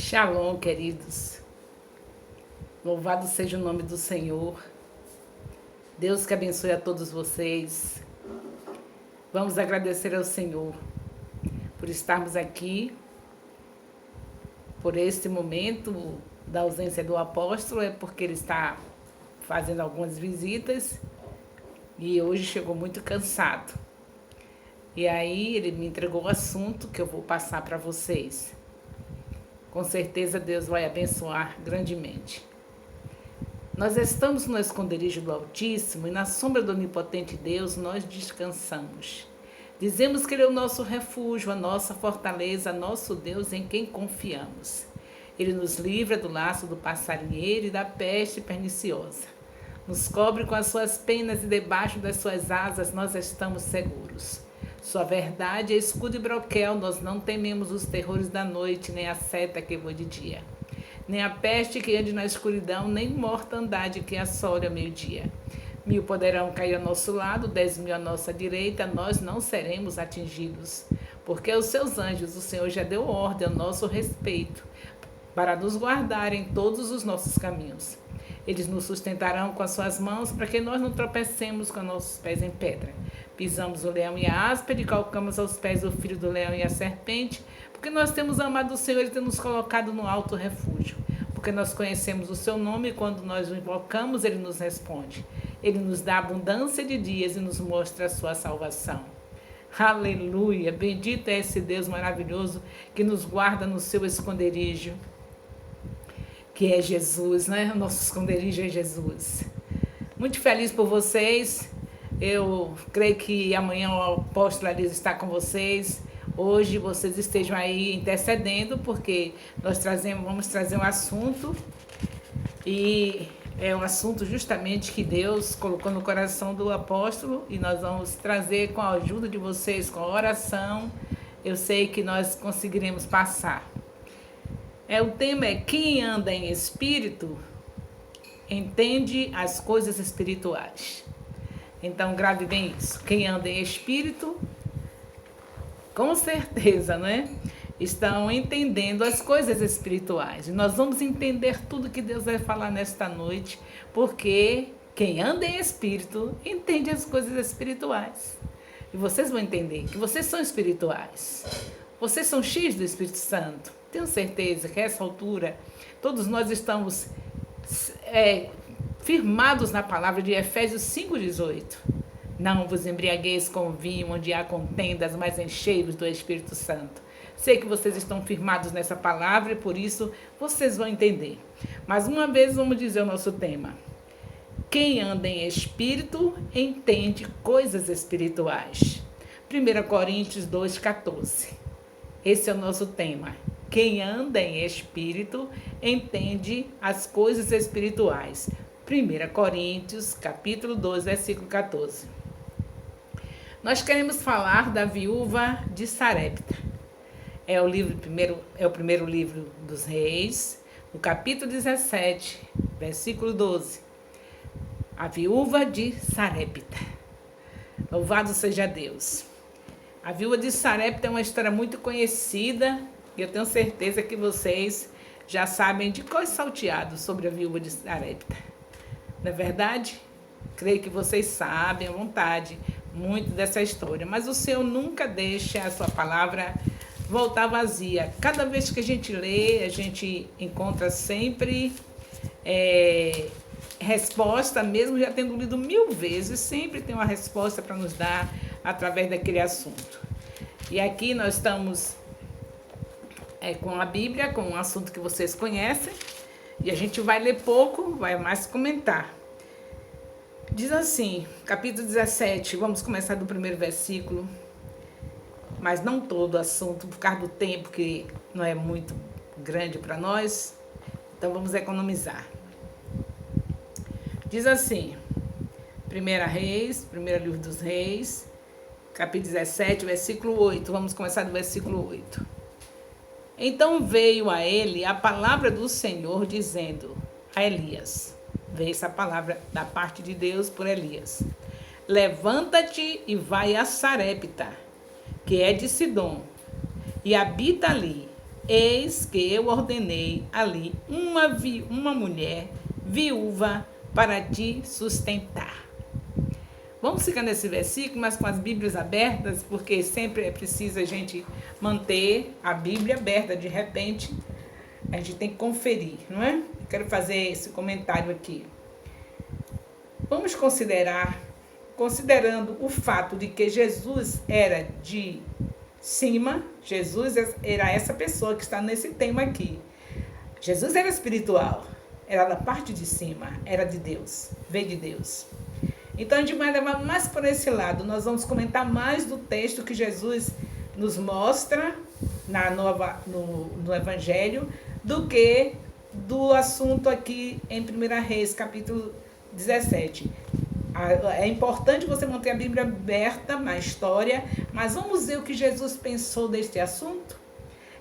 Shalom, queridos. Louvado seja o nome do Senhor. Deus que abençoe a todos vocês. Vamos agradecer ao Senhor por estarmos aqui, por este momento da ausência do apóstolo, é porque ele está fazendo algumas visitas e hoje chegou muito cansado. E aí ele me entregou o assunto que eu vou passar para vocês. Com certeza Deus vai abençoar grandemente. Nós estamos no esconderijo do Altíssimo e na sombra do Onipotente Deus nós descansamos. Dizemos que Ele é o nosso refúgio, a nossa fortaleza, nosso Deus em quem confiamos. Ele nos livra do laço do passarinheiro e da peste perniciosa. Nos cobre com as suas penas e debaixo das suas asas nós estamos seguros. Sua verdade é escudo e broquel, nós não tememos os terrores da noite, nem a seta que voa de dia. Nem a peste que ande na escuridão, nem mortandade que assole ao meio-dia. 1000 poderão cair ao nosso lado, 10.000 à nossa direita, nós não seremos atingidos. Porque aos seus anjos o Senhor já deu ordem ao nosso respeito, para nos guardar em todos os nossos caminhos. Eles nos sustentarão com as suas mãos, para que nós não tropecemos com nossos pés em pedra. Pisamos o leão e a áspera e calcamos aos pés o filho do leão e a serpente, porque nós temos amado o Senhor e temos nos colocado no alto refúgio. Porque nós conhecemos o seu nome e quando nós o invocamos, ele nos responde. Ele nos dá abundância de dias e nos mostra a sua salvação. Aleluia! Bendito é esse Deus maravilhoso que nos guarda no seu esconderijo, que é Jesus, né? O nosso esconderijo é Jesus. Muito feliz por vocês. Eu creio que amanhã o apóstolo Elias está com vocês. Hoje vocês estejam aí intercedendo, porque nós vamos trazer um assunto. E é um assunto justamente que Deus colocou no coração do apóstolo. E nós vamos trazer com a ajuda de vocês, com a oração. Eu sei que nós conseguiremos passar. O tema é: quem anda em espírito entende as coisas espirituais. Então, grave bem isso. Quem anda em espírito, com certeza, né? Estão entendendo as coisas espirituais. E nós vamos entender tudo que Deus vai falar nesta noite, porque quem anda em espírito entende as coisas espirituais. E vocês vão entender que vocês são espirituais. Vocês são cheios do Espírito Santo. Tenho certeza que a essa altura todos nós estamos firmados na palavra de Efésios 5,18. Não vos embriagueis com vinho, onde há contendas, mas enchei-vos do Espírito Santo. Sei que vocês estão firmados nessa palavra e por isso vocês vão entender. Mas uma vez vamos dizer o nosso tema. Quem anda em espírito entende coisas espirituais. 1 Coríntios 2,14. Esse é o nosso tema. Quem anda em espírito entende as coisas espirituais. 1 Coríntios, capítulo 2, versículo 14. Nós queremos falar da viúva de Sarepta. É o primeiro livro dos Reis, no capítulo 17, versículo 12. A viúva de Sarepta. Louvado seja Deus. A viúva de Sarepta é uma história muito conhecida e eu tenho certeza que vocês já sabem de cor salteado sobre a viúva de Sarepta. Não é verdade? Creio que vocês sabem à vontade muito dessa história. Mas o Senhor nunca deixa a sua palavra voltar vazia. Cada vez que a gente lê, a gente encontra sempre resposta, mesmo já tendo lido 1000 vezes, sempre tem uma resposta para nos dar através daquele assunto. E aqui nós estamos com a Bíblia, com um assunto que vocês conhecem. E a gente vai ler pouco, vai mais comentar. Diz assim, capítulo 17, vamos começar do primeiro versículo, mas não todo o assunto, por causa do tempo que não é muito grande para nós, então vamos economizar. Diz assim, 1 Reis, primeiro livro dos Reis, capítulo 17, versículo 8, vamos começar do versículo 8. Então veio a ele a palavra do Senhor dizendo a Elias, veio essa palavra da parte de Deus por Elias: levanta-te e vai a Sarepta, que é de Sidom, e habita ali. Eis que eu ordenei ali uma mulher viúva para te sustentar. Vamos ficar nesse versículo, mas com as Bíblias abertas, porque sempre é preciso a gente manter a Bíblia aberta. De repente, a gente tem que conferir, não é? Eu quero fazer esse comentário aqui. Vamos considerando o fato de que Jesus era de cima, Jesus era essa pessoa que está nesse tema aqui. Jesus era espiritual, era da parte de cima, era de Deus, veio de Deus. Então a gente vai levar mais por esse lado. Nós vamos comentar mais do texto que Jesus nos mostra no Evangelho do que do assunto aqui em 1 Reis, capítulo 17. É importante você manter a Bíblia aberta na história, mas vamos ver o que Jesus pensou deste assunto?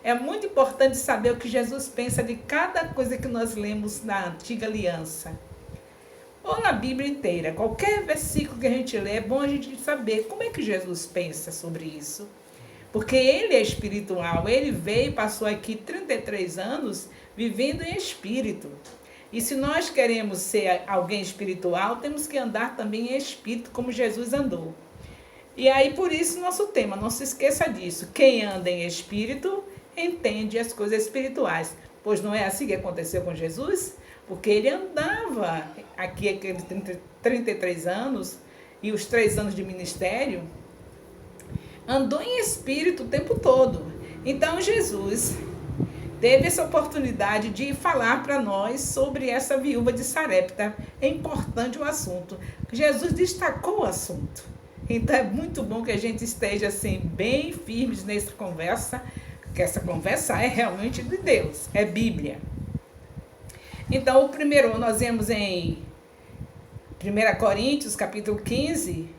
É muito importante saber o que Jesus pensa de cada coisa que nós lemos na Antiga Aliança. Ou na Bíblia inteira, qualquer versículo que a gente lê, é bom a gente saber como é que Jesus pensa sobre isso. Porque ele é espiritual, ele veio e passou aqui 33 anos vivendo em espírito. E se nós queremos ser alguém espiritual, temos que andar também em espírito, como Jesus andou. E aí, por isso, nosso tema, não se esqueça disso. Quem anda em espírito, entende as coisas espirituais. Pois não é assim que aconteceu com Jesus? Porque ele andava aqui aqueles 33 anos e os 3 anos de ministério, andou em espírito o tempo todo. Então Jesus teve essa oportunidade de falar para nós sobre essa viúva de Sarepta. É importante o assunto. Jesus destacou o assunto. Então é muito bom que a gente esteja assim bem firmes nessa conversa, que essa conversa é realmente de Deus, é Bíblia. Então, o primeiro, nós vemos em 1 Coríntios, capítulo 15,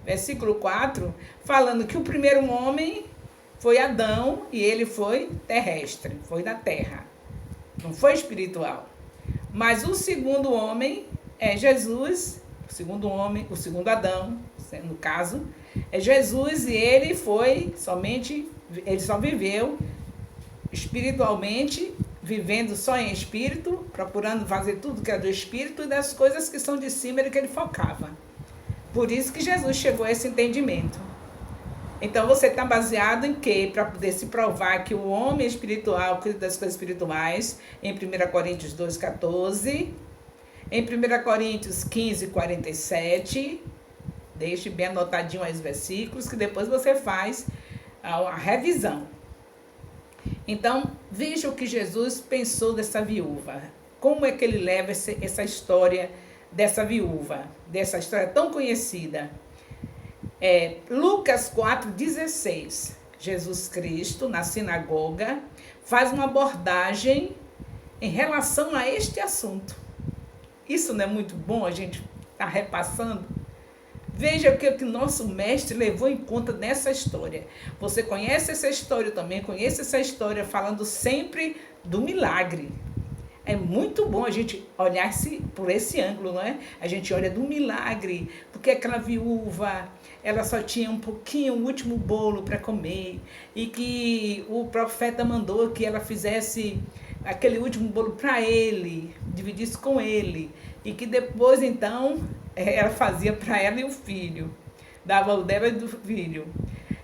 versículo 4, falando que o primeiro homem foi Adão e ele foi terrestre, foi da terra, não foi espiritual. Mas o segundo homem é Jesus, o segundo homem, o segundo Adão, no caso, é Jesus e ele só viveu espiritualmente, vivendo só em espírito, procurando fazer tudo que é do espírito e das coisas que são de cima era que ele focava. Por isso que Jesus chegou a esse entendimento. Então você está baseado em quê? Para poder se provar que o homem espiritual cuida das coisas espirituais, em 1 Coríntios 2,14, em 1 Coríntios 15,47, deixe bem anotadinho os versículos, que depois você faz a revisão. Então, veja o que Jesus pensou dessa viúva. Como é que ele leva essa história dessa viúva, dessa história tão conhecida. Lucas 4,16. Jesus Cristo, na sinagoga, faz uma abordagem em relação a este assunto. Isso não é muito bom a gente estar repassando? Veja o que o nosso mestre levou em conta nessa história. Você conhece essa história também, conhece essa história falando sempre do milagre. É muito bom a gente olhar por esse ângulo, não é? A gente olha do milagre, porque aquela viúva, ela só tinha um pouquinho, o último bolo para comer, e que o profeta mandou que ela fizesse aquele último bolo para ele, dividisse com ele, e que depois, então, ela fazia para ela e o filho, dava o dela e do filho.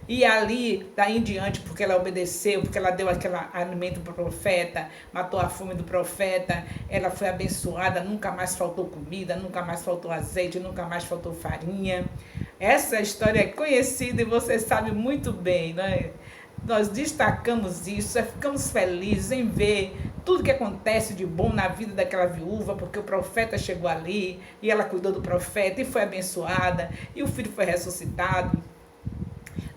E ali, daí em diante, porque ela obedeceu, porque ela deu aquele alimento para o profeta, matou a fome do profeta, ela foi abençoada, nunca mais faltou comida, nunca mais faltou azeite, nunca mais faltou farinha. Essa história é conhecida e você sabe muito bem, né? Nós destacamos isso, ficamos felizes em ver tudo que acontece de bom na vida daquela viúva, porque o profeta chegou ali e ela cuidou do profeta e foi abençoada e o filho foi ressuscitado.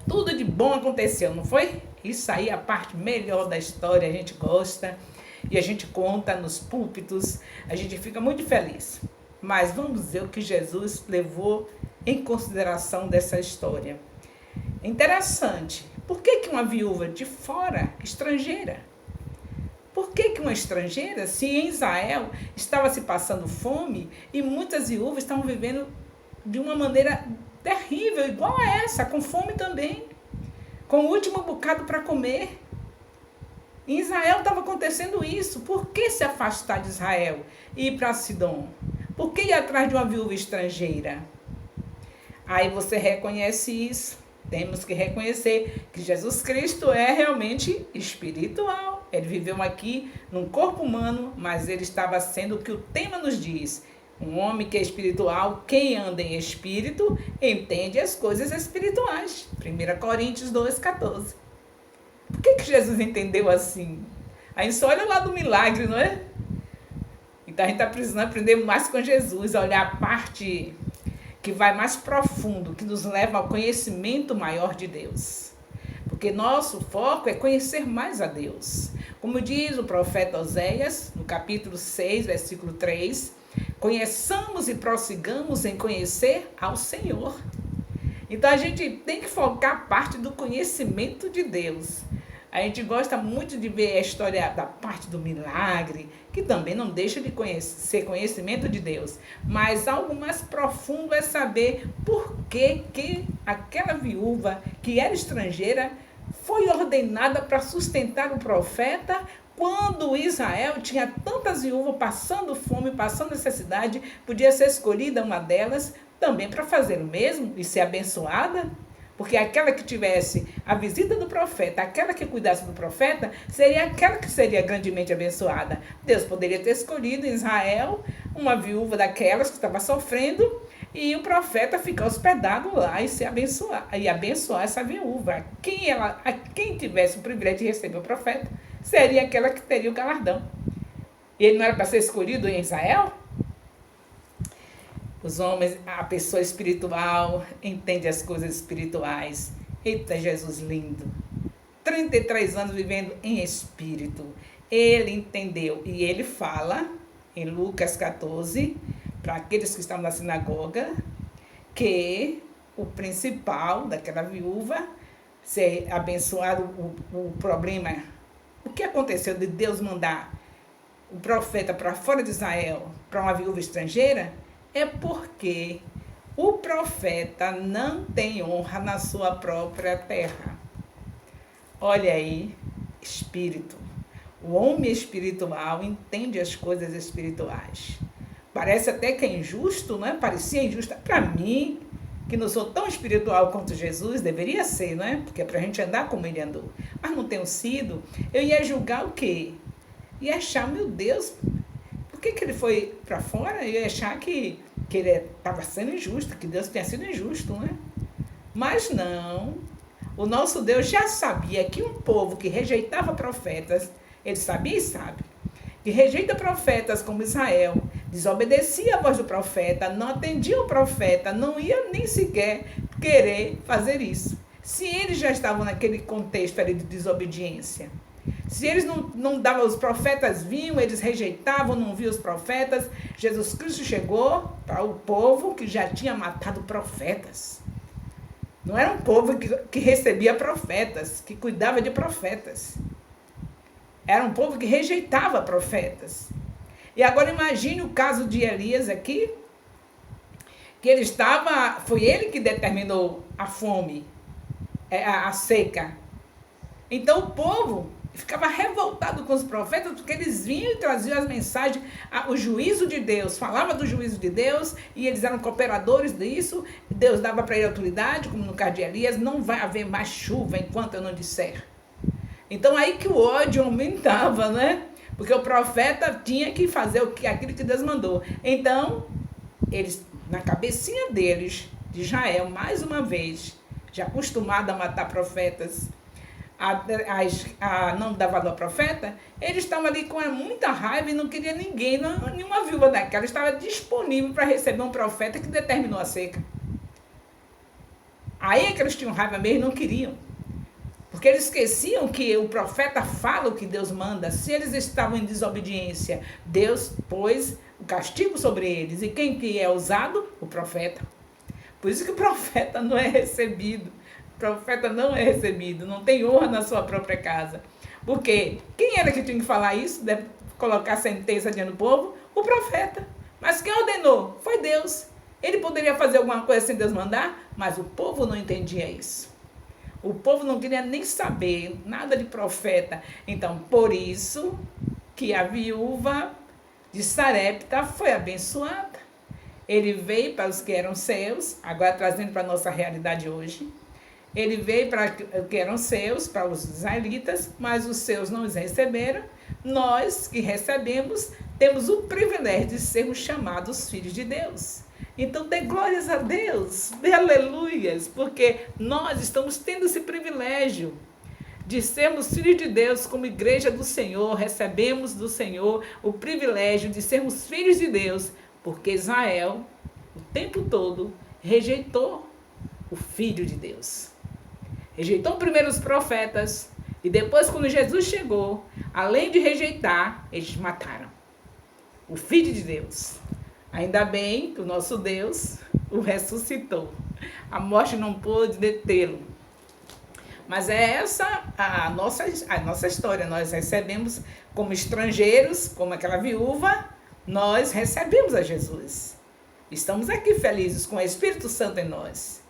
Tudo de bom aconteceu, não foi? Isso aí é a parte melhor da história, a gente gosta e a gente conta nos púlpitos, a gente fica muito feliz. Mas vamos ver o que Jesus levou em consideração dessa história. Interessante. Por que uma viúva de fora, estrangeira? Por que uma estrangeira, se em Israel estava se passando fome e muitas viúvas estavam vivendo de uma maneira terrível, igual a essa, com fome também, com o último bocado para comer? Em Israel estava acontecendo isso. Por que se afastar de Israel e ir para Sidom? Por que ir atrás de uma viúva estrangeira? Aí você reconhece isso. Temos que reconhecer que Jesus Cristo é realmente espiritual. Ele viveu aqui num corpo humano, mas ele estava sendo o que o tema nos diz. Um homem que é espiritual, quem anda em espírito, entende as coisas espirituais. 1 Coríntios 2,14. Por que Jesus entendeu assim? A gente só olha lá do milagre, não é? Então a gente está precisando aprender mais com Jesus, olhar a parte que vai mais profundo, que nos leva ao conhecimento maior de Deus. Porque nosso foco é conhecer mais a Deus. Como diz o profeta Oséias, no capítulo 6, versículo 3, conheçamos e prossigamos em conhecer ao Senhor. Então a gente tem que focar a parte do conhecimento de Deus. A gente gosta muito de ver a história da parte do milagre, que também não deixa de ser conhecimento de Deus. Mas algo mais profundo é saber por que aquela viúva, que era estrangeira, foi ordenada para sustentar o profeta, quando Israel tinha tantas viúvas passando fome, passando necessidade, podia ser escolhida uma delas também para fazer o mesmo e ser abençoada. Porque aquela que tivesse a visita do profeta, aquela que cuidasse do profeta, seria aquela que seria grandemente abençoada. Deus poderia ter escolhido em Israel uma viúva daquelas que estava sofrendo e o profeta ficar hospedado lá e abençoar essa viúva. Quem tivesse o privilégio de receber o profeta, seria aquela que teria o galardão. E ele não era para ser escolhido em Israel? Os homens, a pessoa espiritual, entende as coisas espirituais. Eita, Jesus lindo. 33 anos vivendo em espírito. Ele entendeu. E ele fala, em Lucas 14, para aqueles que estavam na sinagoga, que o principal daquela viúva ser abençoado, o problema, o que aconteceu de Deus mandar o profeta para fora de Israel, para uma viúva estrangeira, é porque o profeta não tem honra na sua própria terra. Olha aí, espírito. O homem espiritual entende as coisas espirituais. Parece até que é injusto, não é? Parecia injusto. Para mim, que não sou tão espiritual quanto Jesus, deveria ser, não é? Porque é para a gente andar como ele andou. Mas não tenho sido. Eu ia julgar o quê? Ia achar, meu Deus, por que ele foi para fora? Eu ia achar que ele estava sendo injusto, que Deus tenha sido injusto, não é? Mas não. O nosso Deus já sabia que um povo que rejeitava profetas, ele sabia e sabe, que rejeita profetas como Israel, desobedecia a voz do profeta, não atendia o profeta, não ia nem sequer querer fazer isso. Se eles já estavam naquele contexto ali de desobediência, se eles não davam, os profetas vinham, eles rejeitavam, não viam os profetas, Jesus Cristo chegou para o povo que já tinha matado profetas. Não era um povo que recebia profetas, que cuidava de profetas. Era um povo que rejeitava profetas. E agora imagine o caso de Elias aqui, que ele estava, foi ele que determinou a fome, a seca. Então o povo ficava revoltado com os profetas, porque eles vinham e traziam as mensagens, o juízo de Deus, falava do juízo de Deus, e eles eram cooperadores disso. Deus dava para ele autoridade, como no caso de Elias, não vai haver mais chuva enquanto eu não disser. Então aí que o ódio aumentava, né? Porque o profeta tinha que fazer aquilo que Deus mandou. Então, eles, na cabecinha deles, de Israel, mais uma vez, já acostumado a matar profetas, a não dar valor ao profeta, eles estavam ali com muita raiva e não queria ninguém, nenhuma viúva daquela estava disponível para receber um profeta que determinou a seca. Aí é que eles tinham raiva mesmo e não queriam. Porque eles esqueciam que o profeta fala o que Deus manda. Se eles estavam em desobediência, Deus pôs o castigo sobre eles. E quem que é usado? O profeta. Por isso que o profeta não é recebido. O profeta não é recebido, não tem honra na sua própria casa. Porque quem era que tinha que falar isso, de colocar sentença diante do povo? O profeta. Mas quem ordenou? Foi Deus. Ele poderia fazer alguma coisa sem Deus mandar, mas o povo não entendia isso. O povo não queria nem saber nada de profeta. Então, por isso que a viúva de Sarepta foi abençoada. Ele veio para os que eram seus, agora trazendo para a nossa realidade hoje. Ele veio para os que eram seus, para os israelitas, mas os seus não os receberam. Nós que recebemos, temos o privilégio de sermos chamados filhos de Deus. Então, dê glórias a Deus, dê aleluias, porque nós estamos tendo esse privilégio de sermos filhos de Deus, como igreja do Senhor, recebemos do Senhor o privilégio de sermos filhos de Deus, porque Israel, o tempo todo, rejeitou o Filho de Deus. Rejeitou primeiro os profetas, e depois, quando Jesus chegou, além de rejeitar, eles mataram o Filho de Deus. Ainda bem que o nosso Deus o ressuscitou. A morte não pôde detê-lo. Mas é essa a nossa história. Nós recebemos como estrangeiros, como aquela viúva, nós recebemos a Jesus. Estamos aqui felizes com o Espírito Santo em nós.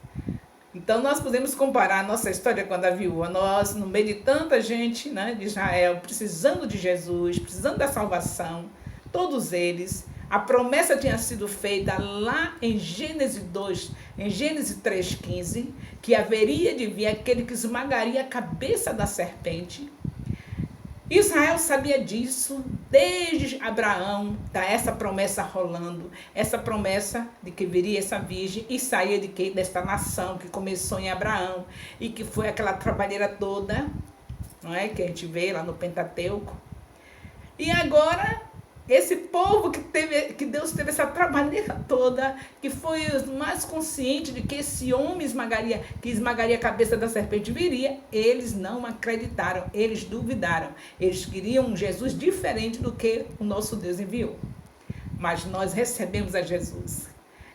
Então, nós podemos comparar a nossa história com a da viúva. Nós, no meio de tanta gente, né, de Israel, precisando de Jesus, precisando da salvação, todos eles, a promessa tinha sido feita lá em Gênesis 2, em Gênesis 3,15, que haveria de vir aquele que esmagaria a cabeça da serpente. Israel sabia disso desde Abraão, tá essa promessa rolando, essa promessa de que viria essa virgem e saía de que? Desta nação que começou em Abraão e que foi aquela trabalheira toda, não é? Que a gente vê lá no Pentateuco. E agora, esse povo que Deus teve essa trabalheira toda, que foi os mais conscientes de que esse homem que esmagaria a cabeça da serpente viria, eles não acreditaram, eles duvidaram. Eles queriam um Jesus diferente do que o nosso Deus enviou. Mas nós recebemos a Jesus.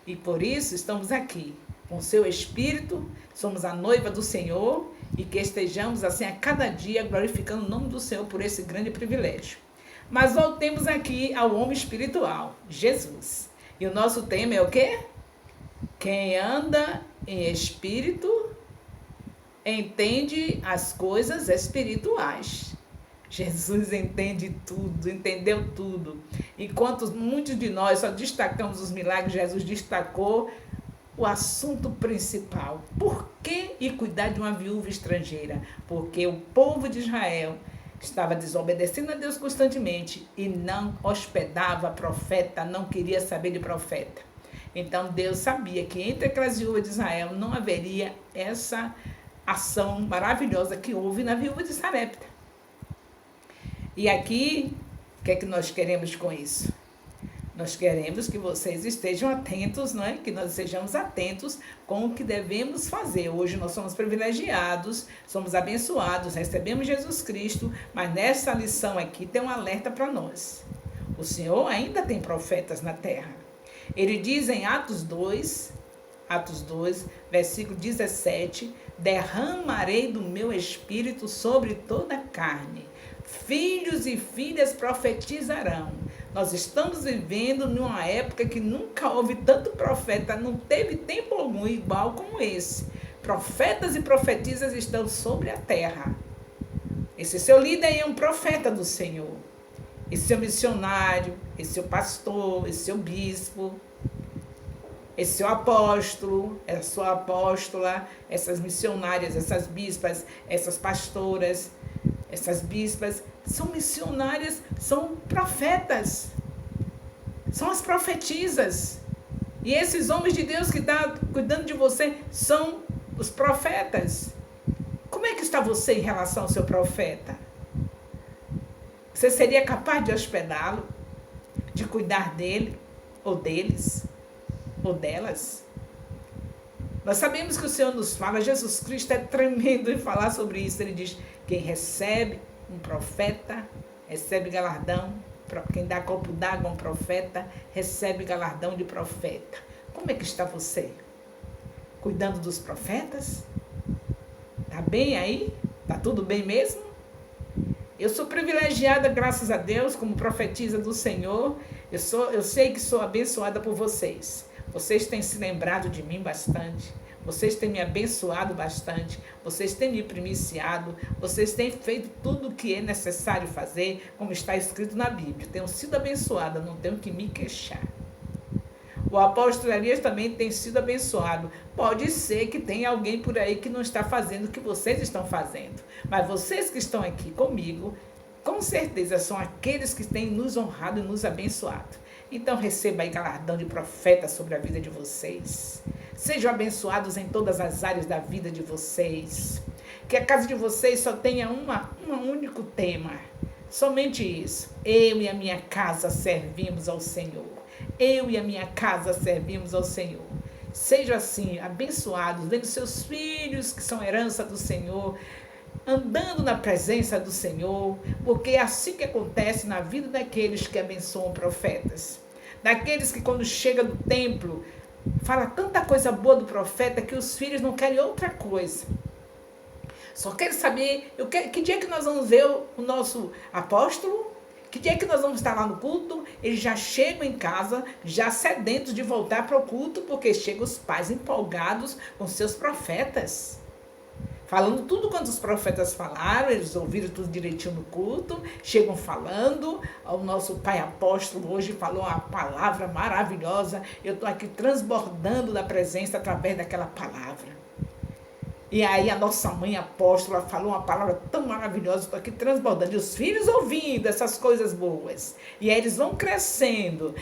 E por isso estamos aqui, com o seu Espírito, somos a noiva do Senhor, e que estejamos assim a cada dia glorificando o nome do Senhor por esse grande privilégio. Mas voltemos aqui ao homem espiritual, Jesus. E o nosso tema é o quê? Quem anda em espírito entende as coisas espirituais. Jesus entende tudo, entendeu tudo. Enquanto muitos de nós só destacamos os milagres, Jesus destacou o assunto principal. Por que ir cuidar de uma viúva estrangeira? Porque o povo de Israel estava desobedecendo a Deus constantemente e não hospedava profeta, não queria saber de profeta. Então Deus sabia que entre aquelas viúvas de Israel não haveria essa ação maravilhosa que houve na viúva de Sarepta. E aqui, o que é que nós queremos com isso? Nós queremos que vocês estejam atentos, não é? Que nós sejamos atentos com o que devemos fazer. Hoje nós somos privilegiados, somos abençoados, recebemos Jesus Cristo, mas nessa lição aqui tem um alerta para nós. O Senhor ainda tem profetas na terra. Ele diz em Atos 2, versículo 17, derramarei do meu espírito sobre toda a carne. Filhos e filhas profetizarão. Nós estamos vivendo numa época que nunca houve tanto profeta, não teve tempo algum igual como esse. Profetas e profetisas estão sobre a terra. Esse seu líder é um profeta do Senhor. Esse seu missionário, esse seu pastor, esse seu bispo, esse seu apóstolo, essa sua apóstola, essas missionárias, essas bispas, essas pastoras, essas bispas, são missionárias, são profetas, são as profetisas. E esses homens de Deus que estão cuidando de você são os profetas. Como é que está você em relação ao seu profeta? Você seria capaz de hospedá-lo, de cuidar dele, ou deles, ou delas? Nós sabemos que o Senhor nos fala, Jesus Cristo é tremendo em falar sobre isso. Ele diz, quem recebe um profeta, recebe galardão. Quem dá copo d'água a um profeta, recebe galardão de profeta. Como é que está você? Cuidando dos profetas? Tá bem aí? Tá tudo bem mesmo? Eu sou privilegiada, graças a Deus, como profetisa do Senhor. Eu sei que sou abençoada por vocês. Vocês têm se lembrado de mim bastante. Vocês têm me abençoado bastante, vocês têm me primiciado, vocês têm feito tudo o que é necessário fazer, como está escrito na Bíblia. Tenho sido abençoada, não tenho que me queixar. O apóstolo Elias também tem sido abençoado. Pode ser que tenha alguém por aí que não está fazendo o que vocês estão fazendo. Mas vocês que estão aqui comigo, com certeza são aqueles que têm nos honrado e nos abençoado. Então receba aí galardão de profeta sobre a vida de vocês. Sejam abençoados em todas as áreas da vida de vocês. Que a casa de vocês só tenha um único tema. Somente isso. Eu e a minha casa servimos ao Senhor. Eu e a minha casa servimos ao Senhor. Sejam assim, abençoados, vendo seus filhos, que são herança do Senhor, andando na presença do Senhor, porque é assim que acontece na vida daqueles que abençoam profetas. Daqueles que quando chega do templo, fala tanta coisa boa do profeta que os filhos não querem outra coisa. Só querem saber, que dia que nós vamos ver o nosso apóstolo? Que dia que nós vamos estar lá no culto? Eles já chegam em casa, já sedentos de voltar para o culto, porque chegam os pais empolgados com seus profetas. Falando tudo quanto os profetas falaram, eles ouviram tudo direitinho no culto, chegam falando. O nosso pai apóstolo hoje falou uma palavra maravilhosa. Eu estou aqui transbordando da presença através daquela palavra. E aí a nossa mãe apóstola falou uma palavra tão maravilhosa, estou aqui transbordando. E os filhos ouvindo essas coisas boas. E aí eles vão crescendo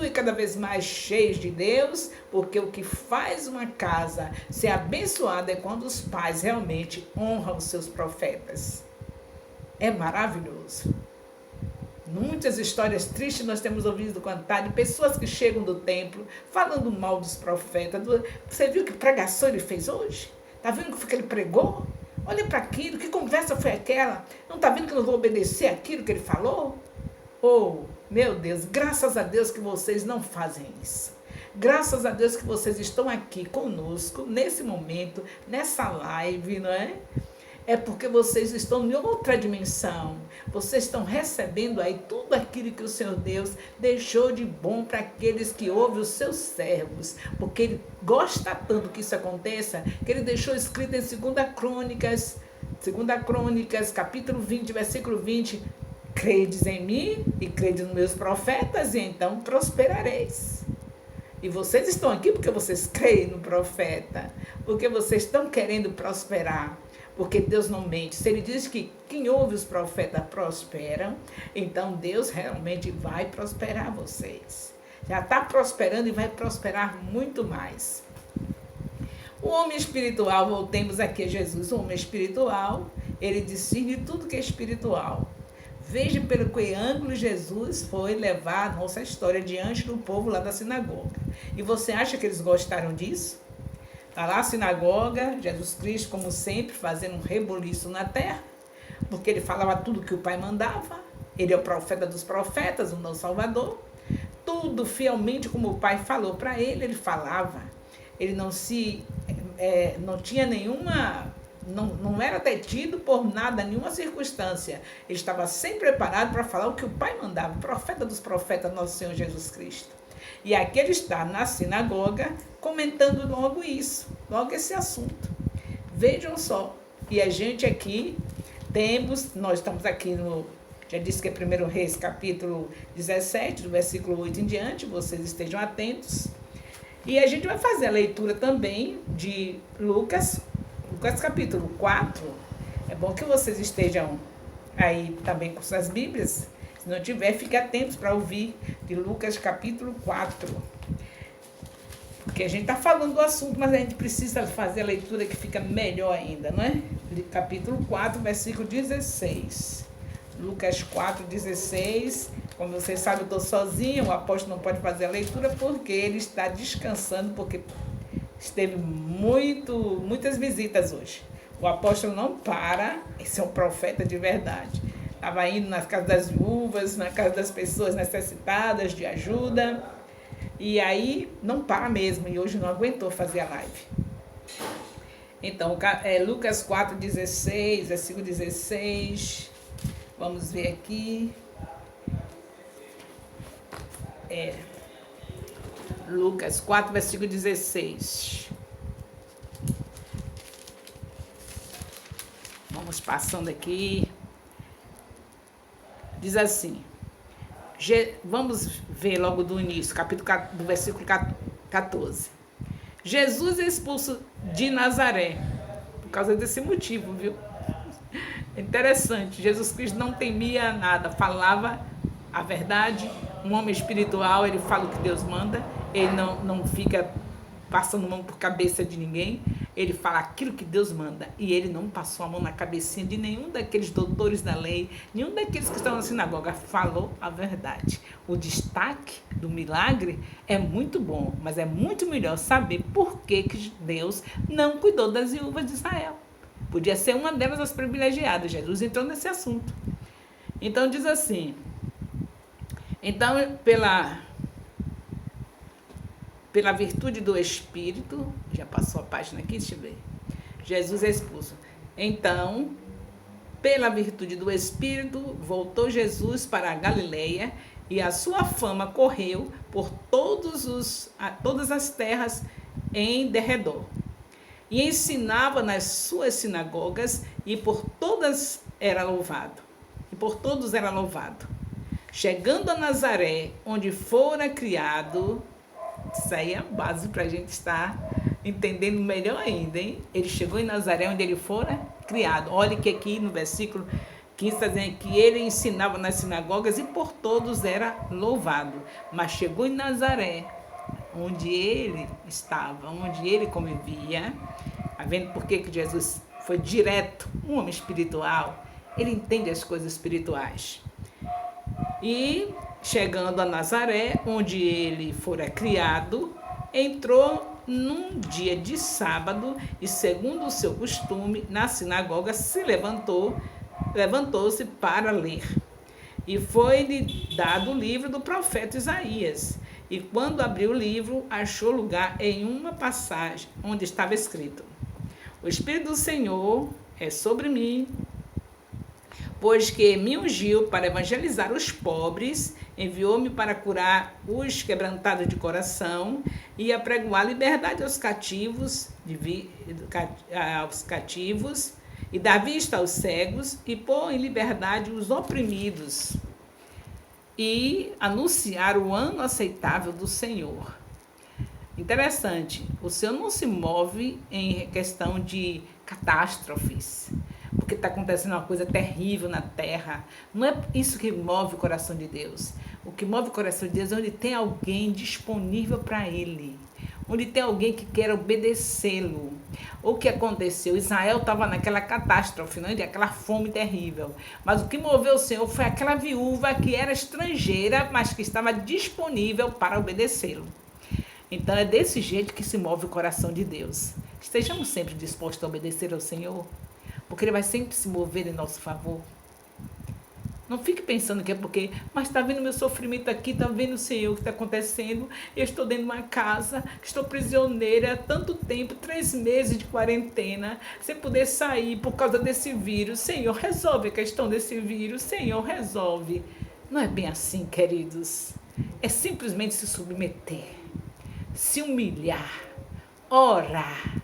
e cada vez mais cheios de Deus, porque o que faz uma casa ser abençoada é quando os pais realmente honram os seus profetas. É maravilhoso. Muitas histórias tristes nós temos ouvido contar de pessoas que chegam do templo falando mal dos profetas. Você viu que pregação ele fez hoje? Está vendo o que ele pregou? Olha para aquilo, que conversa foi aquela? Não está vendo que eu não vou obedecer aquilo que ele falou? Oh, meu Deus, graças a Deus que vocês não fazem isso. Graças a Deus que vocês estão aqui conosco, nesse momento, nessa live, não é? É porque vocês estão em outra dimensão. Vocês estão recebendo aí tudo aquilo que o Senhor Deus deixou de bom para aqueles que ouvem os seus servos. Porque Ele gosta tanto que isso aconteça, que Ele deixou escrito em 2 Crônicas, capítulo 20, versículo 20. Credes em mim e credes nos meus profetas e então prosperareis. E vocês estão aqui porque vocês creem no profeta, porque vocês estão querendo prosperar. Porque Deus não mente. Se Ele diz que quem ouve os profetas prosperam, então Deus realmente vai prosperar vocês. Já está prosperando e vai prosperar muito mais. O homem espiritual, voltemos aqui a Jesus, o homem espiritual, ele discerne tudo que é espiritual. Veja pelo que ângulo Jesus foi levar a nossa história diante do povo lá da sinagoga. E você acha que eles gostaram disso? Está lá a sinagoga, Jesus Cristo, como sempre, fazendo um rebuliço na terra, porque ele falava tudo que o Pai mandava. Ele é o profeta dos profetas, o nosso Salvador. Tudo fielmente como o Pai falou para ele, ele falava. Ele não tinha nenhuma, não era detido por nada, nenhuma circunstância. Ele estava sempre preparado para falar o que o Pai mandava, o profeta dos profetas, nosso Senhor Jesus Cristo. E aqui ele está na sinagoga comentando logo isso, logo esse assunto. Vejam só, e a gente aqui nós estamos aqui já disse que é 1 Reis, capítulo 17, do versículo 8 em diante, vocês estejam atentos. E a gente vai fazer a leitura também de Lucas capítulo 4. É bom que vocês estejam aí também com suas Bíblias. Se não tiver, fique atentos para ouvir de Lucas capítulo 4. Porque a gente está falando do assunto, mas a gente precisa fazer a leitura que fica melhor ainda, não é? Capítulo 4, versículo 16. Lucas 4, 16. Como vocês sabem, eu estou sozinha, o apóstolo não pode fazer a leitura porque ele está descansando, porque esteve muitas visitas hoje. O apóstolo não para, esse é um profeta de verdade. Estava indo nas casas das viúvas, na casa das pessoas necessitadas de ajuda. E aí não para mesmo. E hoje não aguentou fazer a live. Então, Lucas 4, 16, versículo 16. Vamos ver aqui. Lucas 4, versículo 16. Vamos passando aqui. Diz assim, vamos ver logo do início, do versículo 14. Jesus é expulso de Nazaré, por causa desse motivo, viu? Interessante, Jesus Cristo não temia nada, falava a verdade, um homem espiritual, ele fala o que Deus manda, ele não fica passando mão por cabeça de ninguém, ele fala aquilo que Deus manda, e ele não passou a mão na cabecinha de nenhum daqueles doutores da lei, nenhum daqueles que estão na sinagoga, falou a verdade. O destaque do milagre é muito bom, mas é muito melhor saber por que Deus não cuidou das viúvas de Israel. Podia ser uma delas as privilegiadas. Jesus entrou nesse assunto. Então diz assim, então pela virtude do Espírito, já passou a página aqui, deixa eu ver. Jesus é expulso. Então, pela virtude do Espírito, voltou Jesus para a Galileia e a sua fama correu por todas as terras em derredor. E ensinava nas suas sinagogas e por todas era louvado. Chegando a Nazaré, onde fora criado, isso aí é a base para a gente estar entendendo melhor ainda, hein? Ele chegou em Nazaré, onde ele fora criado. Olha que aqui no versículo 15 está dizendo que ele ensinava nas sinagogas e por todos era louvado. Mas chegou em Nazaré, onde ele estava, onde ele convivia. Está vendo por que Jesus foi direto, um homem espiritual? Ele entende as coisas espirituais. E chegando a Nazaré, onde ele fora criado, entrou num dia de sábado e, segundo o seu costume, na sinagoga levantou-se para ler. E foi-lhe dado o livro do profeta Isaías. E quando abriu o livro, achou lugar em uma passagem onde estava escrito: O Espírito do Senhor é sobre mim, pois que me ungiu para evangelizar os pobres, enviou-me para curar os quebrantados de coração e apregoar liberdade aos cativos, e dar vista aos cegos e pôr em liberdade os oprimidos e anunciar o ano aceitável do Senhor. Interessante, o Senhor não se move em questão de catástrofes, porque está acontecendo uma coisa terrível na terra. Não é isso que move o coração de Deus. O que move o coração de Deus é onde tem alguém disponível para Ele, onde tem alguém que quer obedecê-lo. O que aconteceu? Israel estava naquela catástrofe, né? Aquela fome terrível. Mas o que moveu o Senhor foi aquela viúva que era estrangeira, mas que estava disponível para obedecê-lo. Então é desse jeito que se move o coração de Deus. Estejamos sempre dispostos a obedecer ao Senhor, porque Ele vai sempre se mover em nosso favor. Não fique pensando que é porque, mas está vendo meu sofrimento aqui, está vendo, Senhor, o que está acontecendo? Eu estou dentro de uma casa, estou prisioneira há tanto tempo, 3 meses de quarentena, sem poder sair por causa desse vírus. Senhor, resolve a questão desse vírus. Senhor, resolve. Não é bem assim, queridos. É simplesmente se submeter, se humilhar, orar,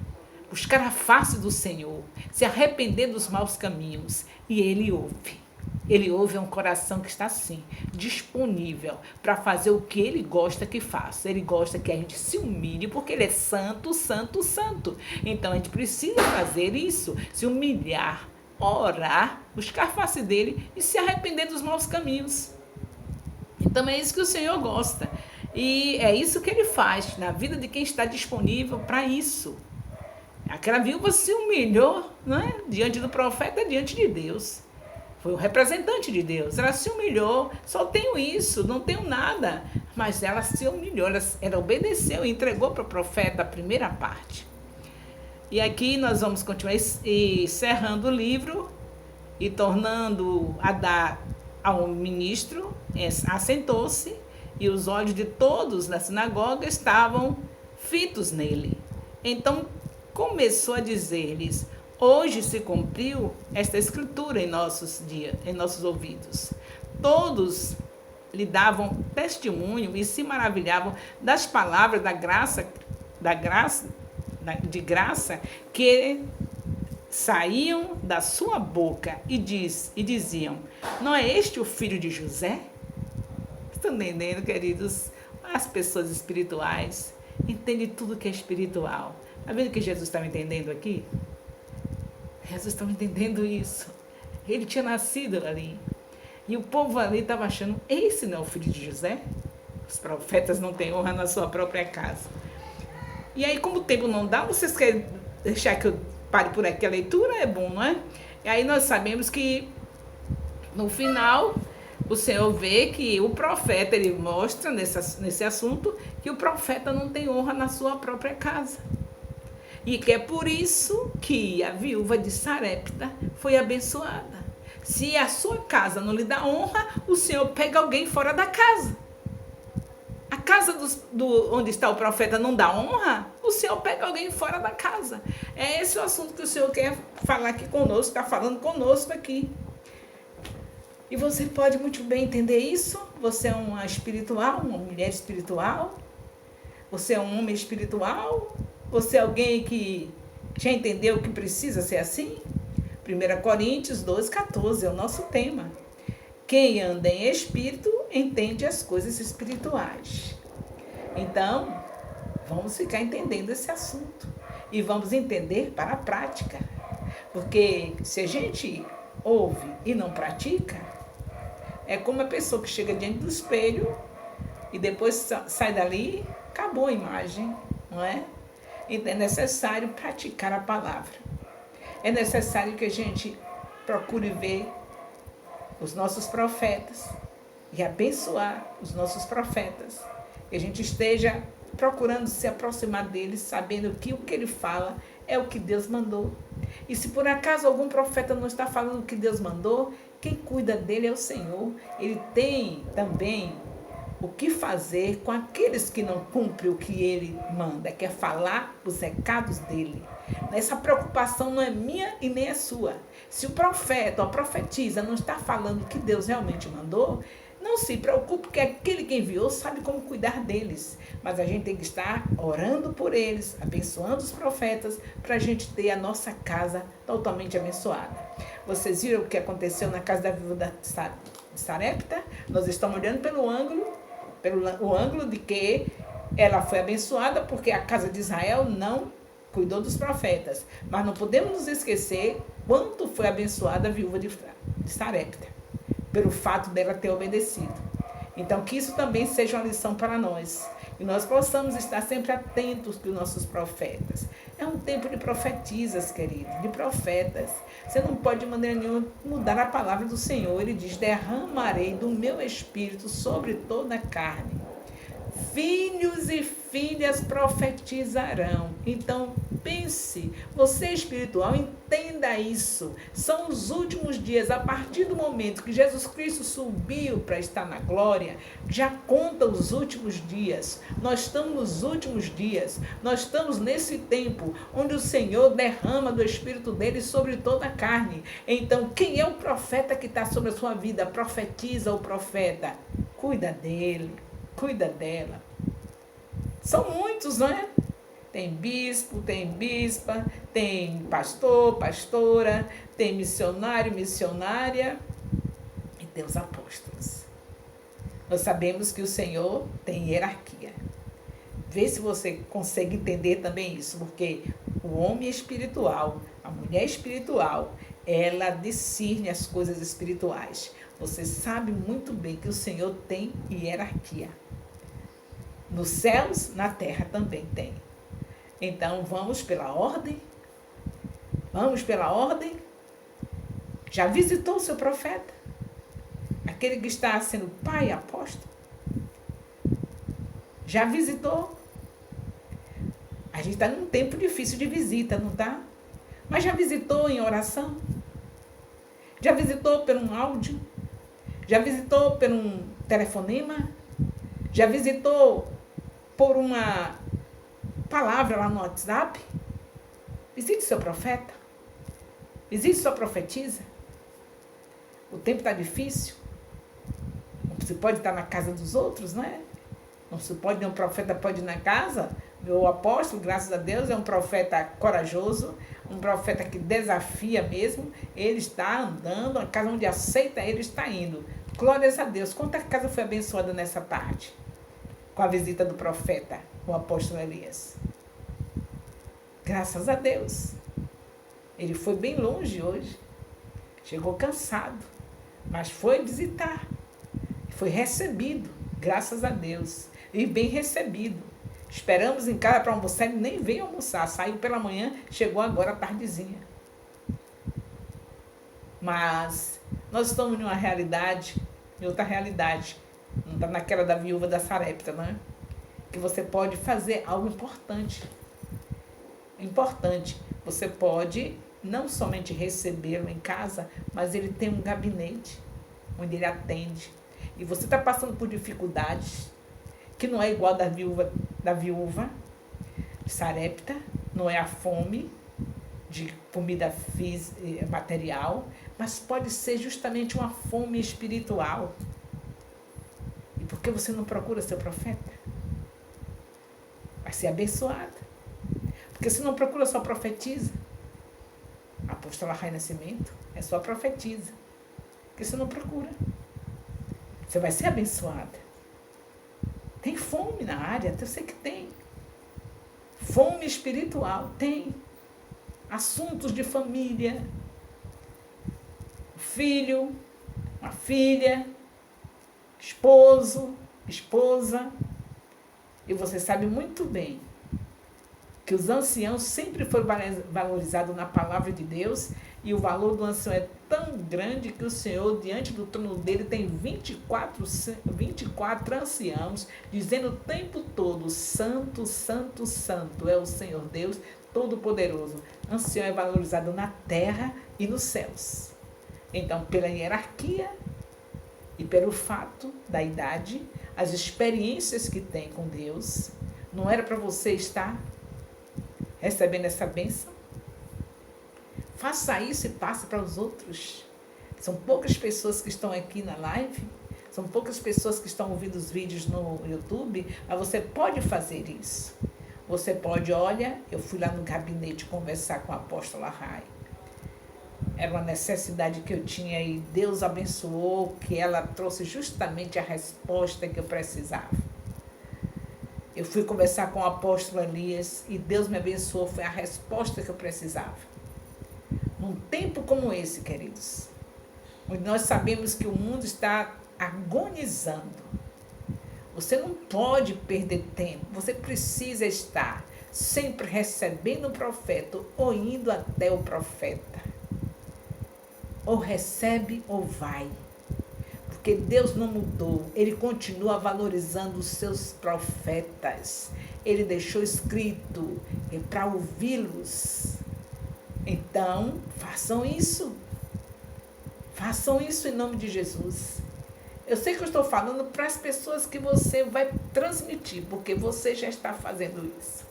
buscar a face do Senhor, se arrepender dos maus caminhos, e Ele ouve. Ele ouve um coração que está assim, disponível para fazer o que Ele gosta que faça. Ele gosta que a gente se humilhe, porque Ele é santo, santo, santo. Então a gente precisa fazer isso, se humilhar, orar, buscar a face dEle e se arrepender dos maus caminhos. Então é isso que o Senhor gosta. E é isso que Ele faz na vida de quem está disponível para isso. Aquela viúva se humilhou, né, diante do profeta, diante de Deus. Foi o representante de Deus. Ela se humilhou. Só tenho isso, não tenho nada. Mas ela se humilhou, ela obedeceu e entregou para o profeta a primeira parte. E aqui nós vamos continuar encerrando o livro e tornando a dar ao ministro. Assentou-se e os olhos de todos na sinagoga estavam fitos nele. Então começou a dizer-lhes: hoje se cumpriu esta escritura em nossos ouvidos. Todos lhe davam testemunho e se maravilhavam das palavras de graça que saíam da sua boca e diziam: não é este o filho de José? Estão entendendo, queridos? As pessoas espirituais entendem tudo que é espiritual. Está vendo que Jesus está entendendo aqui? Jesus está entendendo isso. Ele tinha nascido ali. E o povo ali estava achando: esse não é o filho de José? Os profetas não têm honra na sua própria casa. E aí, como o tempo não dá, vocês querem deixar que eu pare por aqui a leitura? É bom, não é? E aí nós sabemos que no final o Senhor vê que o profeta, ele mostra nesse assunto que o profeta não tem honra na sua própria casa. E que é por isso que a viúva de Sarepta foi abençoada. Se a sua casa não lhe dá honra, o Senhor pega alguém fora da casa. A casa onde está o profeta não dá honra, o Senhor pega alguém fora da casa. É esse o assunto que o Senhor quer falar aqui conosco, está falando conosco aqui. E você pode muito bem entender isso. Você é uma espiritual, uma mulher espiritual. Você é um homem espiritual. Você é alguém que já entendeu que precisa ser assim? 1 Coríntios 12:14 é o nosso tema. Quem anda em espírito entende as coisas espirituais. Então, vamos ficar entendendo esse assunto. E vamos entender para a prática. Porque se a gente ouve e não pratica, é como a pessoa que chega diante do espelho e depois sai dali, acabou a imagem, não é? Então é necessário praticar a palavra. É necessário que a gente procure ver os nossos profetas e abençoar os nossos profetas. Que a gente esteja procurando se aproximar deles, sabendo que o que ele fala é o que Deus mandou. E se por acaso algum profeta não está falando o que Deus mandou, quem cuida dele é o Senhor. Ele tem também o que fazer com aqueles que não cumprem o que ele manda, que é falar os recados dele. Essa preocupação não é minha e nem é sua. Se o profeta ou a profetisa não está falando o que Deus realmente mandou, não se preocupe, porque aquele que enviou sabe como cuidar deles. Mas a gente tem que estar orando por eles, abençoando os profetas, para a gente ter a nossa casa totalmente abençoada. Vocês viram o que aconteceu na casa da viúva de Sarepta? Nós estamos olhando pelo ângulo de que ela foi abençoada porque a casa de Israel não cuidou dos profetas. Mas não podemos nos esquecer quanto foi abençoada a viúva de Sarepta, pelo fato dela ter obedecido. Então, que isso também seja uma lição para nós. E nós possamos estar sempre atentos dos nossos profetas. É um tempo de profetisas, querido, de profetas. Você não pode de maneira nenhuma mudar a palavra do Senhor. Ele diz: derramarei do meu espírito sobre toda a carne. Filhos e filhas profetizarão. Então, pense, você espiritual, entenda isso. São os últimos dias. A partir do momento que Jesus Cristo subiu para estar na glória, já conta os últimos dias. Nós estamos nos últimos dias. Nós estamos nesse tempo onde o Senhor derrama do Espírito dele sobre toda a carne. Então, quem é o profeta que está sobre a sua vida? Profetiza o profeta. Cuida dele. Cuida dela. São muitos, não é? Tem bispo, tem bispa, tem pastor, pastora, tem missionário, missionária e tem os apóstolos. Nós sabemos que o Senhor tem hierarquia. Vê se você consegue entender também isso, porque o homem espiritual, a mulher espiritual, ela discerne as coisas espirituais. Você sabe muito bem que o Senhor tem hierarquia. Nos céus, na terra também tem. Então, vamos pela ordem. Vamos pela ordem. Já visitou o seu profeta? Aquele que está sendo pai apóstolo? Já visitou? A gente está num tempo difícil de visita, não está? Mas já visitou em oração? Já visitou por um áudio? Já visitou por um telefonema? Já visitou por uma palavra lá no WhatsApp? Visite seu profeta. Visite sua profetisa. O tempo está difícil. Não se pode estar na casa dos outros, não é? Não se pode, um profeta pode ir na casa. Meu apóstolo, graças a Deus, é um profeta corajoso, um profeta que desafia mesmo, ele está andando, a casa onde aceita ele está indo. Glórias a Deus. Quanta casa foi abençoada nessa tarde, com a visita do profeta, o apóstolo Elias. Graças a Deus. Ele foi bem longe hoje, chegou cansado, mas foi visitar, foi recebido, graças a Deus, e bem recebido. Esperamos em casa para almoçar, ele nem veio almoçar, saiu pela manhã, chegou agora à tardezinha. Mas nós estamos em uma realidade, em outra realidade, não está naquela da viúva da Sarepta, né? Que você pode fazer algo importante. Importante, você pode não somente recebê-lo em casa, mas ele tem um gabinete onde ele atende. E você está passando por dificuldades, que não é igual da viúva de Sarepta, não é a fome de comida material, mas pode ser justamente uma fome espiritual. E por que você não procura seu profeta? Vai ser abençoada. Porque se não procura, só profetiza. A apóstola Rai Nascimento é só profetiza. Porque você não procura. Você vai ser abençoada. Tem fome na área, eu sei que tem. Fome espiritual, tem. Assuntos de família. Filho, uma filha, esposo, esposa. E você sabe muito bem que os anciãos sempre foram valorizados na palavra de Deus, e o valor do ancião é tão grande que o Senhor, diante do trono dele, tem 24 anciãos, dizendo o tempo todo: Santo, Santo, Santo é o Senhor Deus Todo-Poderoso. Ancião é valorizado na terra e nos céus. Então, pela hierarquia e pelo fato da idade, as experiências que tem com Deus, não era para você estar recebendo essa bênção? Faça isso e passe para os outros. São poucas pessoas que estão aqui na live, são poucas pessoas que estão ouvindo os vídeos no YouTube, mas você pode fazer isso. Você pode, olha, eu fui lá no gabinete conversar com a apóstola Rai. Era uma necessidade que eu tinha e Deus abençoou, que ela trouxe justamente a resposta que eu precisava. Eu fui conversar com o apóstolo Elias e Deus me abençoou, foi a resposta que eu precisava. Num tempo como esse, queridos, onde nós sabemos que o mundo está agonizando, você não pode perder tempo, você precisa estar sempre recebendo o profeta ou indo até o profeta. Ou recebe ou vai. Porque Deus não mudou, Ele continua valorizando os seus profetas. Ele deixou escrito para ouvi-los. Então, façam isso. Façam isso em nome de Jesus. Eu sei que eu estou falando para as pessoas que você vai transmitir, porque você já está fazendo isso.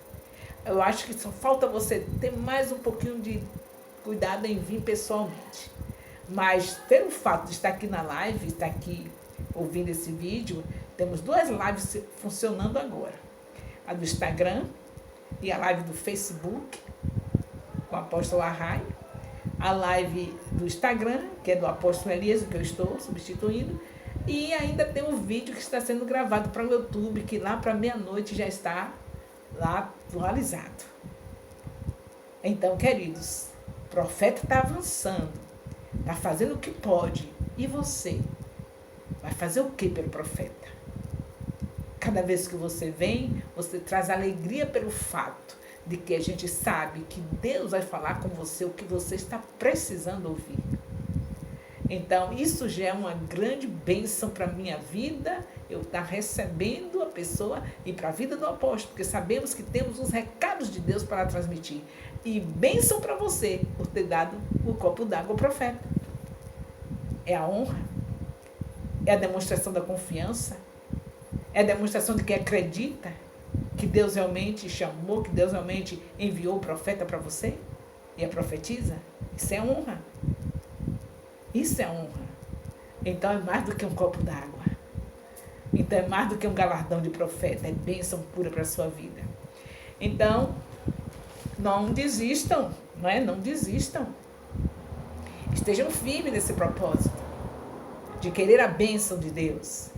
Eu acho que só falta você ter mais um pouquinho de cuidado em vir pessoalmente. Mas, pelo fato de estar aqui na live, estar aqui ouvindo esse vídeo, temos 2 lives funcionando agora. A do Instagram e a live do Facebook, com o apóstolo Rai. A live do Instagram, que é do apóstolo Elias, que eu estou substituindo. E ainda tem um vídeo que está sendo gravado para o YouTube, que lá para meia-noite já está lá atualizado. Então, queridos, o profeta está avançando. Está fazendo o que pode. E você? Vai fazer o que pelo profeta? Cada vez que você vem, você traz alegria pelo fato de que a gente sabe que Deus vai falar com você o que você está precisando ouvir. Então, isso já é uma grande bênção para a minha vida, eu estar recebendo a pessoa e para a vida do apóstolo, porque sabemos que temos os recados de Deus para transmitir. E bênção para você por ter dado o copo d'água ao profeta. É a honra, é a demonstração da confiança, é a demonstração de que acredita que Deus realmente chamou, que Deus realmente enviou o profeta para você e a profetiza. Isso é honra. Isso é honra. Então é mais do que um copo d'água. Então é mais do que um galardão de profeta, é bênção pura para a sua vida. Então, não desistam, não é? Não desistam. Estejam firmes nesse propósito de querer a bênção de Deus.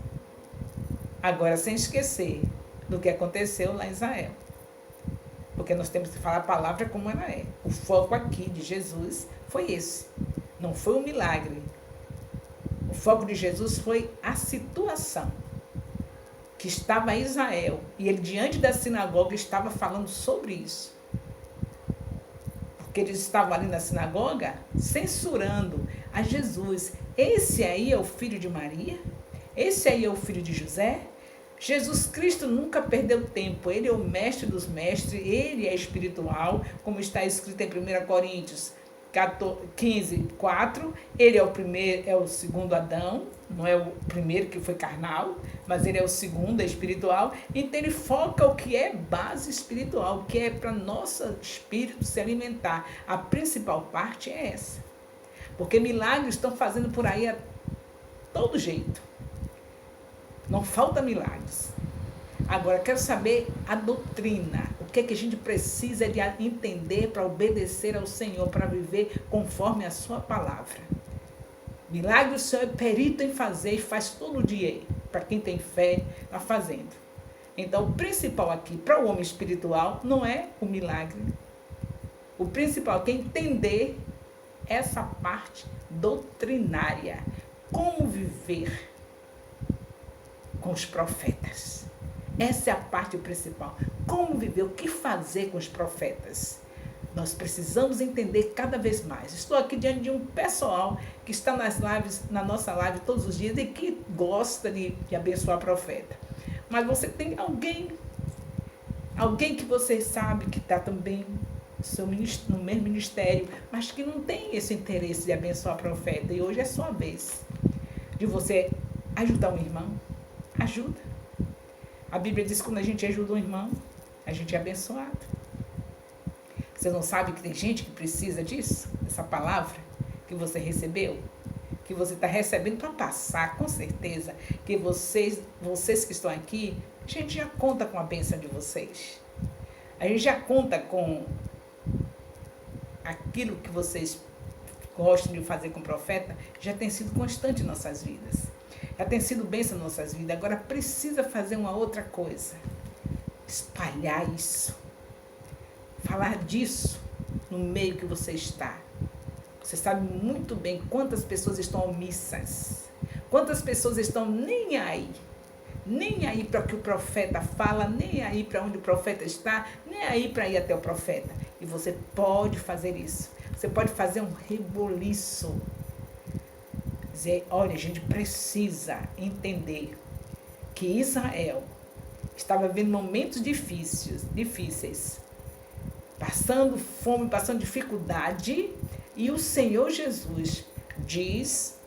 Agora, sem esquecer do que aconteceu lá em Israel. Porque nós temos que falar a palavra como ela é. O foco aqui de Jesus foi esse. Não foi um milagre. O foco de Jesus foi a situação que estava em Israel. E ele, diante da sinagoga, estava falando sobre isso. Porque eles estavam ali na sinagoga censurando a Jesus. Esse aí é o filho de Maria? Esse aí é o filho de José? Jesus Cristo nunca perdeu tempo. Ele é o mestre dos mestres, ele é espiritual, como está escrito em 1 Coríntios 15, 4. Ele é o primeiro, é o segundo Adão, não é o primeiro que foi carnal, mas ele é o segundo, é espiritual. Então ele foca o que é base espiritual, o que é para nosso espírito se alimentar. A principal parte é essa. Porque milagres estão fazendo por aí a todo jeito. Não falta milagres. Agora, quero saber a doutrina. O que é que a gente precisa de entender para obedecer ao Senhor, para viver conforme a sua palavra. Milagre o Senhor é perito em fazer e faz todo dia aí. Para quem tem fé, está fazendo. Então, o principal aqui para o homem espiritual não é o milagre. O principal é entender essa parte doutrinária. Como viver com os profetas. Essa é a parte principal. Como viver, o que fazer com os profetas? Nós precisamos entender cada vez mais. Estou aqui diante de um pessoal que está nas lives, na nossa live todos os dias e que gosta de abençoar profeta. Mas você tem alguém que você sabe que está também no mesmo ministério, mas que não tem esse interesse de abençoar profeta. E hoje é sua vez de você ajudar um irmão. Ajuda. A Bíblia diz que quando a gente ajuda um irmão, a gente é abençoado. Você não sabe que tem gente que precisa disso? Essa palavra que você recebeu? Que você está recebendo para passar, com certeza. Que vocês que estão aqui, a gente já conta com a bênção de vocês. A gente já conta com aquilo que vocês gostam de fazer com o profeta, já tem sido constante em nossas vidas. Já tem sido bênção em nossas vidas. Agora precisa fazer uma outra coisa. Espalhar isso. Falar disso no meio que você está. Você sabe muito bem quantas pessoas estão omissas. Quantas pessoas estão nem aí. Nem aí para o que o profeta fala, nem aí para onde o profeta está, nem aí para ir até o profeta. E você pode fazer isso. Você pode fazer um reboliço. Dizer, olha, a gente precisa entender que Israel estava vivendo momentos difíceis, passando fome, passando dificuldade, e o Senhor Jesus diz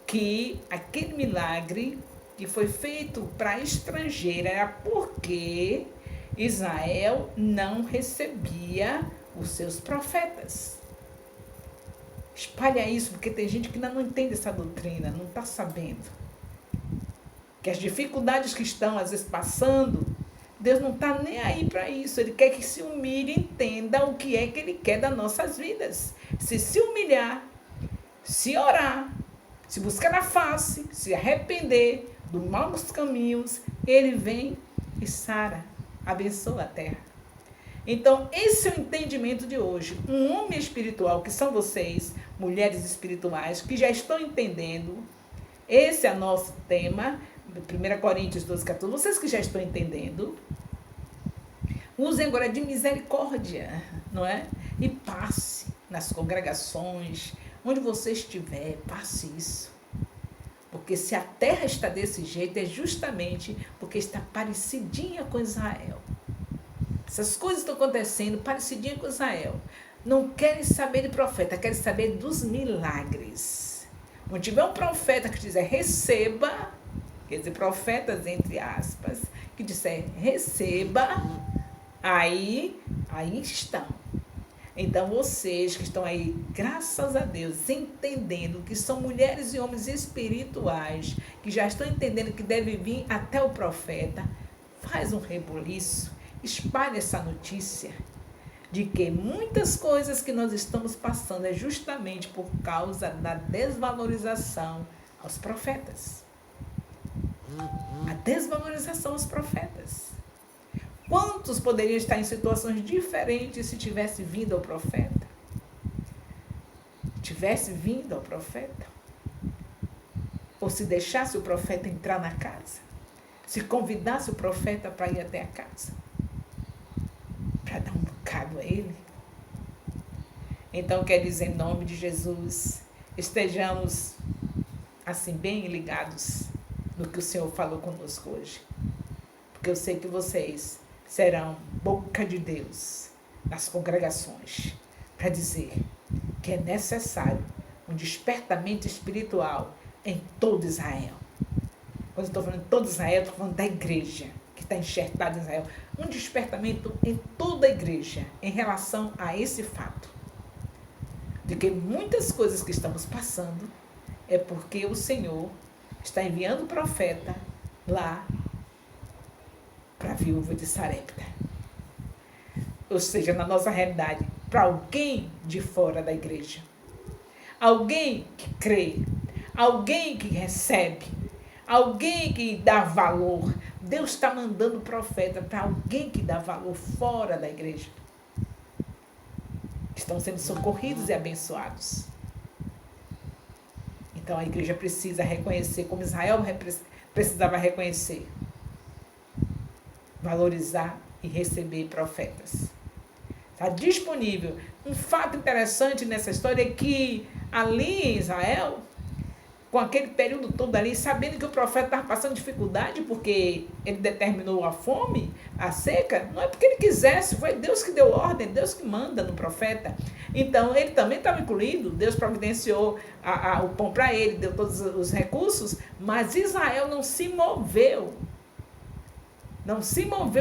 que aquele milagre que foi feito para estrangeira era porque Israel não recebia os seus profetas. Espalha isso, porque tem gente que ainda não entende essa doutrina, não está sabendo. Que as dificuldades que estão, às vezes, passando, Deus não está nem aí para isso. Ele quer que se humilhe e entenda o que é que Ele quer das nossas vidas. Se humilhar, se orar, se buscar na face, se arrepender dos maus caminhos, Ele vem e sara, abençoa a terra. Então, esse é o entendimento de hoje. Um homem espiritual, que são vocês, mulheres espirituais, que já estão entendendo. Esse é o nosso tema, 1 Coríntios 12, 14. Vocês que já estão entendendo, usem agora de misericórdia, não é? E passe nas congregações, onde você estiver, passe isso. Porque se a terra está desse jeito, é justamente porque está parecidinha com Israel. Essas coisas estão acontecendo parecidinha com Israel. Não querem saber de profeta, querem saber dos milagres. Quando tiver um profeta que dizer receba, quer dizer, profetas entre aspas, que disser receba, aí estão. Então vocês que estão aí, graças a Deus, entendendo que são mulheres e homens espirituais, que já estão entendendo que devem vir até o profeta, faz um reboliço. Espalhe essa notícia. de que muitas coisas que nós estamos passando é justamente por causa da desvalorização aos profetas. A desvalorização aos profetas. Quantos poderiam estar em situações diferentes se tivesse vindo ao profeta? Tivesse vindo ao profeta? Ou se deixasse o profeta entrar na casa? Se convidasse o profeta para ir até a casa? Para dar um bocado a ele? Então, quer dizer, em nome de Jesus, estejamos assim bem ligados no que o Senhor falou conosco hoje. Porque eu sei que vocês serão boca de Deus nas congregações para dizer que é necessário um despertamento espiritual em todo Israel. Quando eu estou falando de todo Israel, estou falando da igreja que está enxertada em Israel. Um despertamento em toda a igreja em relação a esse fato. De que muitas coisas que estamos passando é porque o Senhor está enviando o profeta lá para a viúva de Sarepta. Ou seja, na nossa realidade, para alguém de fora da igreja. Alguém que crê, alguém que recebe, alguém que dá valor. Deus está mandando o profeta para alguém que dá valor fora da igreja. Estão sendo socorridos e abençoados. Então a igreja precisa reconhecer, como Israel precisava reconhecer, valorizar e receber profetas. Está disponível. Um fato interessante nessa história é que ali em Israel, com aquele período todo ali, sabendo que o profeta estava passando dificuldade porque ele determinou a fome, a seca, não é porque ele quisesse, foi Deus que deu ordem, Deus que manda no profeta. Então, ele também estava incluído, Deus providenciou o pão para ele, deu todos os recursos, mas Israel não se moveu. Não se moveu